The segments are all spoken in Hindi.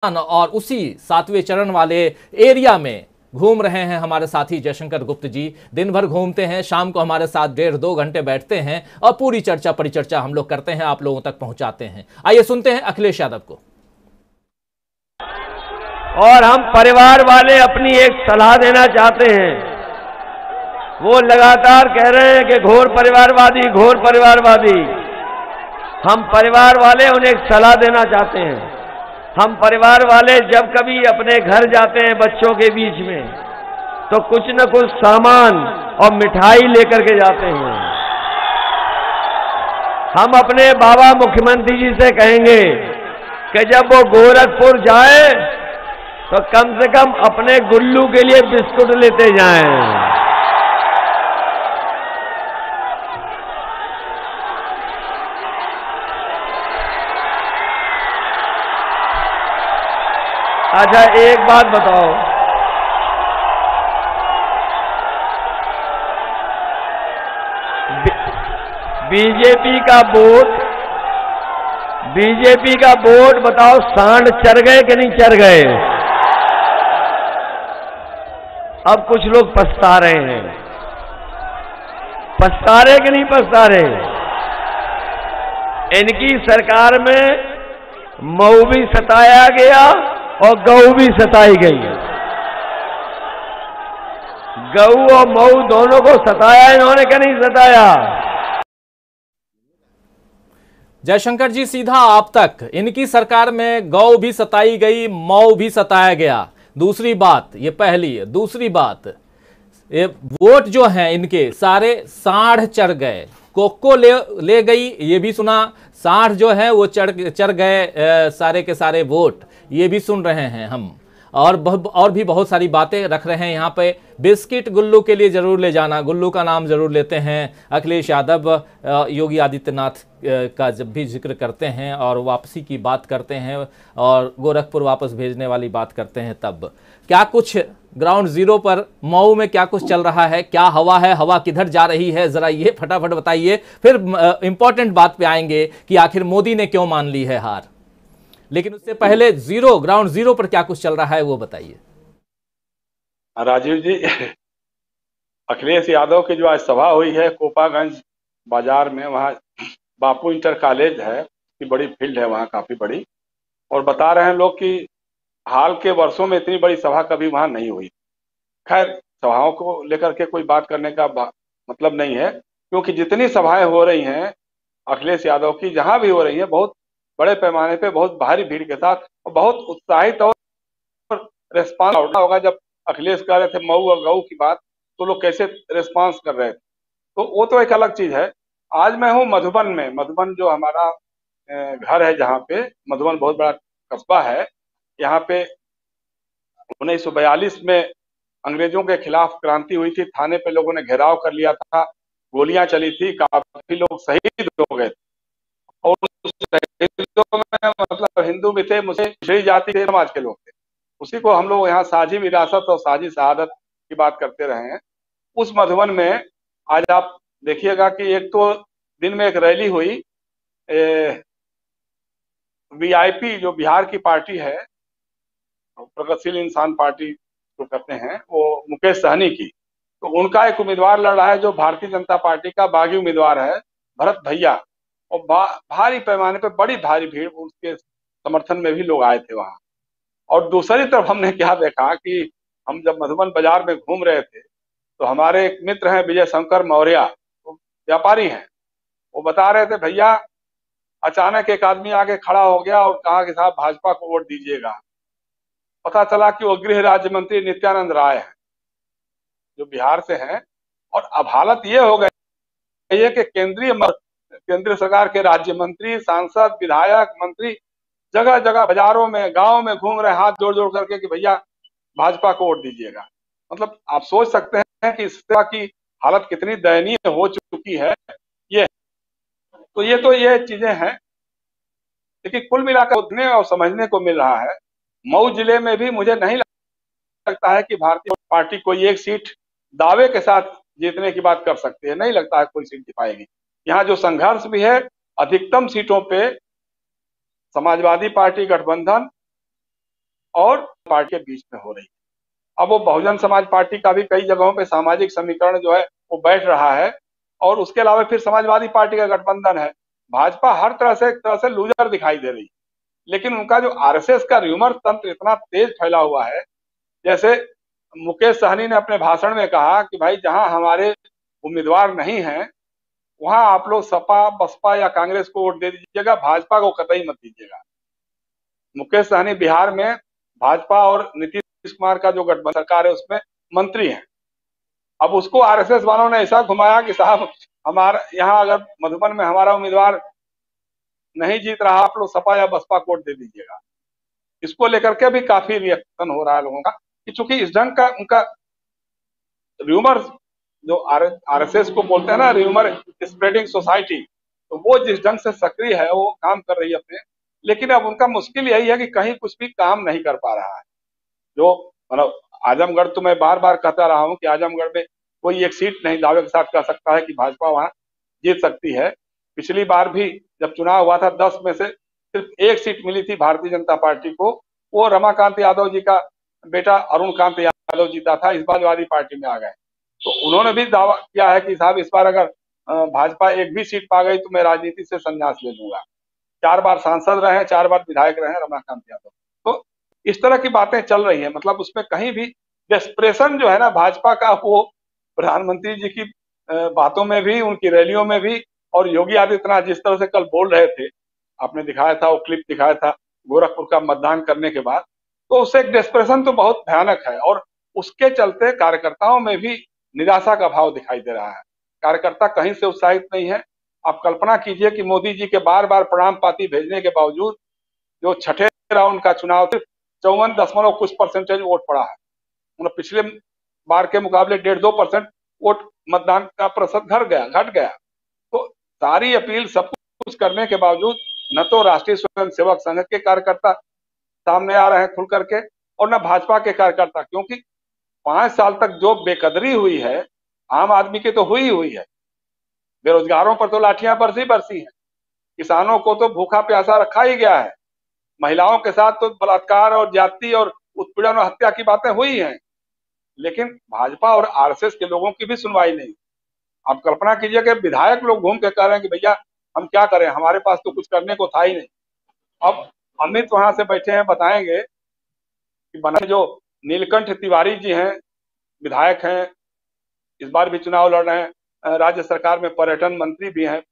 और उसी 7वें चरण वाले एरिया में घूम रहे हैं हमारे साथी जयशंकर गुप्त जी। दिन भर घूमते हैं, शाम को हमारे साथ 1.5-2 घंटे बैठते हैं और पूरी चर्चा परिचर्चा हम लोग करते हैं, आप लोगों तक पहुंचाते हैं। आइए सुनते हैं अखिलेश यादव को। और हम परिवार वाले अपनी एक सलाह देना चाहते हैं। वो लगातार कह रहे हैं कि घोर परिवारवादी, घोर परिवारवादी। हम परिवार वाले उन्हें एक सलाह देना चाहते हैं। हम परिवार वाले जब कभी अपने घर जाते हैं बच्चों के बीच में, तो कुछ न कुछ सामान और मिठाई लेकर के जाते हैं। हम अपने बाबा मुख्यमंत्री जी से कहेंगे कि जब वो गोरखपुर जाए तो कम से कम अपने गुल्लू के लिए बिस्कुट लेते जाएं। अच्छा, एक बात बताओ, बीजेपी का वोट बताओ, सांड चर गए कि नहीं चर गए? अब कुछ लोग पछता रहे हैं। पछता रहे कि नहीं पछता रहे? इनकी सरकार में मऊ भी सताया गया और गऊ भी सताई गई। गऊ और मऊ दोनों को सताया इन्होंने, क्या नहीं सताया? जयशंकर जी, सीधा आप तक, इनकी सरकार में गौ भी सताई गई, मऊ भी सताया गया। दूसरी बात ये पहली है। दूसरी बात, ये वोट जो है इनके सारे सांड चढ़ गए। कोको ले गई, ये भी सुना। सांड जो है वो चढ़ गए सारे के सारे वोट, ये भी सुन रहे हैं हम। और भी बहुत सारी बातें रख रहे हैं यहाँ पे। बिस्किट गुल्लू के लिए जरूर ले जाना, गुल्लू का नाम जरूर लेते हैं अखिलेश यादव। योगी आदित्यनाथ का जब भी जिक्र करते हैं और वापसी की बात करते हैं और गोरखपुर वापस भेजने वाली बात करते हैं, तब क्या कुछ ग्राउंड जीरो पर मऊ में क्या कुछ चल रहा है, क्या हवा है, हवा किधर जा रही है, जरा ये फटाफट बताइए। फिर इंपॉर्टेंट बात पे आएंगे कि आखिर मोदी ने क्यों मान ली है हार। लेकिन उससे पहले ग्राउंड जीरो पर क्या कुछ चल रहा है वो बताइए। राजीव जी, अखिलेश यादव की जो आज सभा हुई है कोपागंज बाजार में, वहाँ बापू इंटर कॉलेज है कि बड़ी फील्ड है वहाँ, काफी बड़ी। और बता रहे हैं लोग कि हाल के वर्षों में इतनी बड़ी सभा कभी वहाँ नहीं हुई। खैर, सभाओं को लेकर के कोई बात करने का मतलब नहीं है, क्योंकि जितनी सभाएं हो रही हैं अखिलेश यादव की, जहां भी हो रही है, बहुत बड़े पैमाने पे, बहुत भारी भीड़ के साथ और बहुत उत्साहित और रिस्पांस होगा। जब अखिलेश कह रहे थे मऊ और गऊ की बात, तो लोग कैसे रिस्पांस कर रहे थे, तो वो तो एक अलग चीज है। आज मैं हूँ मधुबन में। मधुबन जो हमारा घर है, जहाँ पे मधुबन बहुत बड़ा कस्बा है। यहाँ पे 1942 में अंग्रेजों के खिलाफ क्रांति हुई थी। थाने पे लोगों ने घेराव कर लिया था, गोलियां चली थी, काफी लोग शहीद हो गए थे। और उस शहीदों में मतलब हिंदू भी थे, मुस्लिम जाति थे, समाज के लोग थे। उसी को हम लोग यहाँ साझी विरासत और साझी शहादत की बात करते रहे हैं। उस मधुबन में आज आप देखिएगा कि एक तो दिन में एक रैली हुई, वीआईपी जो बिहार की पार्टी है, प्रगतिशील इंसान पार्टी जो कहते हैं, वो मुकेश सहनी की, तो उनका एक उम्मीदवार लड़ रहा है जो भारतीय जनता पार्टी का बागी उम्मीदवार है, भरत भैया। और भारी पैमाने पे बड़ी भारी भीड़, उसके समर्थन में भी लोग आए थे वहां। और दूसरी तरफ हमने क्या देखा कि हम जब मधुबन बाजार में घूम रहे थे, तो हमारे एक मित्र हैं विजय शंकर मौर्य, वो व्यापारी हैं। वो बता रहे थे, भैया अचानक एक आदमी आके खड़ा हो गया और कहा कि साहब भाजपा को वोट दीजिएगा। पता चला कि वो गृह राज्य मंत्री नित्यानंद राय हैं, जो बिहार से हैं। और अब हालत ये हो गई है कि केंद्रीय सरकार के राज्य मंत्री, सांसद, विधायक, मंत्री जगह जगह बाजारों में, गांव में घूम रहे, हाथ जोड़ जोड़ करके कि भैया भाजपा को वोट दीजिएगा। मतलब आप सोच सकते हैं कि इस तरह की हालत कितनी दयनीय हो चुकी है। ये चीजें हैं। लेकिन कुल मिलाकर उठने और समझने को मिल रहा है, मऊ जिले में भी मुझे नहीं लगता है कि भारतीय पार्टी कोई एक सीट दावे के साथ जीतने की बात कर सकती है। नहीं लगता है कोई सीट जीत पाएगी। यहाँ जो संघर्ष भी है, अधिकतम सीटों पे समाजवादी पार्टी गठबंधन और पार्टी के बीच में हो रही है। अब वो बहुजन समाज पार्टी का भी कई जगहों पे सामाजिक समीकरण जो है वो बैठ रहा है, और उसके अलावा फिर समाजवादी पार्टी का गठबंधन है। भाजपा हर तरह से एक तरह से लूजर दिखाई दे रही है, लेकिन उनका जो आरएसएस का र्यूमर तंत्र इतना तेज फैला हुआ है, जैसे मुकेश सहनी ने अपने भाषण में कहा कि भाई जहां हमारे उम्मीदवार नहीं हैं वहां आप लोग सपा, बसपा या कांग्रेस को वोट दे दीजिएगा, भाजपा को कतई मत दीजिएगा। मुकेश सहनी बिहार में भाजपा और नीतीश कुमार का जो गठबंधन सरकार है उसमें मंत्री हैं। अब उसको आरएसएस वालों ने ऐसा घुमाया कि साहब हमारा यहाँ अगर मधुबन में हमारा उम्मीदवार नहीं जीत रहा, आप लोग सपा या बसपा को वोट दे दीजिएगा। इसको लेकर के भी काफी रिएक्शन हो रहा है लोगों का कि चूंकि इस ढंग का उनका र्यूमर जो आरएसएस को बोलते हैं ना, र्यूमर स्प्रेडिंग सोसाइटी, तो वो जिस ढंग से सक्रिय है वो काम कर रही है अपने, लेकिन अब उनका मुश्किल यही है कि कहीं कुछ भी काम नहीं कर पा रहा है। जो मतलब आजमगढ़ तो मैं बार बार कहता रहा हूं कि आजमगढ़ में कोई एक सीट नहीं दावे के साथ कह सकता है कि भाजपा वहां जीत सकती है। पिछली बार भी जब चुनाव हुआ था 10 में से सिर्फ एक सीट मिली थी भारतीय जनता पार्टी को, वो रमाकांत यादव जी का बेटा अरुण कांत यादव जीता था, इस समाजवादी पार्टी में आ गए। तो उन्होंने भी दावा किया है कि साहब इस बार अगर भाजपा एक भी सीट पा गई तो मैं राजनीति से संन्यास ले लूंगा। 4 बार सांसद रहे, 4 बार विधायक रहे रमाकांत यादव। तो इस तरह की बातें चल रही है, मतलब उसमें कहीं भी डेस्परेशन जो है ना भाजपा का, वो प्रधानमंत्री जी की बातों में भी, उनकी रैलियों में भी, और योगी आदित्यनाथ जिस तरह से कल बोल रहे थे, आपने दिखाया था वो क्लिप दिखाया था गोरखपुर का मतदान करने के बाद, तो उससे एक डेस्परेशन तो बहुत भयानक है, और उसके चलते कार्यकर्ताओं में भी निराशा का भाव दिखाई दे रहा है। कार्यकर्ता कहीं से उत्साहित नहीं है। आप कल्पना कीजिए कि मोदी जी के बार बार प्रणाम पाती भेजने के बावजूद जो छठे राउंड का चुनाव सिर्फ 54 कुछ परसेंटेज वोट पड़ा है। मतलब पिछले बार के मुकाबले 1.5-2% वोट मतदान का प्रतिशत घट गया। तो सारी अपील सब कुछ करने के बावजूद न तो राष्ट्रीय स्वयंसेवक संघ के कार्यकर्ता सामने आ रहे हैं खुल करके, और न भाजपा के कार्यकर्ता, क्योंकि 5 साल तक जो बेकदरी हुई है आम आदमी की तो हुई है। बेरोजगारों पर तो लाठियां बरसी है, किसानों को तो भूखा प्यासा रखा ही गया है, महिलाओं के साथ तो बलात्कार और जाति और उत्पीड़न और हत्या की बातें हुई हैं, लेकिन भाजपा और आरएसएस के लोगों की भी सुनवाई नहीं। आप कल्पना कीजिए कि विधायक लोग घूम के कह रहे हैं कि भैया हम क्या करें, हमारे पास तो कुछ करने को था ही नहीं। अब अमित वहां से बैठे हैं, बताएंगे कि बना जो नीलकंठ तिवारी जी हैं, विधायक हैं, इस बार भी चुनाव लड़ रहे हैं, राज्य सरकार में पर्यटन मंत्री भी हैं।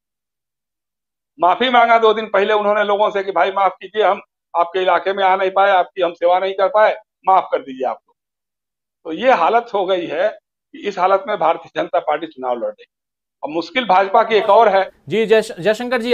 माफी मांगा 2 दिन पहले उन्होंने लोगों से कि भाई माफ कीजिए, हम आपके इलाके में आ नहीं पाए, आपकी हम सेवा नहीं कर पाए, माफ कर दीजिए आपको। तो ये हालत हो गई है कि इस हालत में भारतीय जनता पार्टी चुनाव लड़ रही है। अब मुश्किल भाजपा की एक और है। जी जयशंकर जी,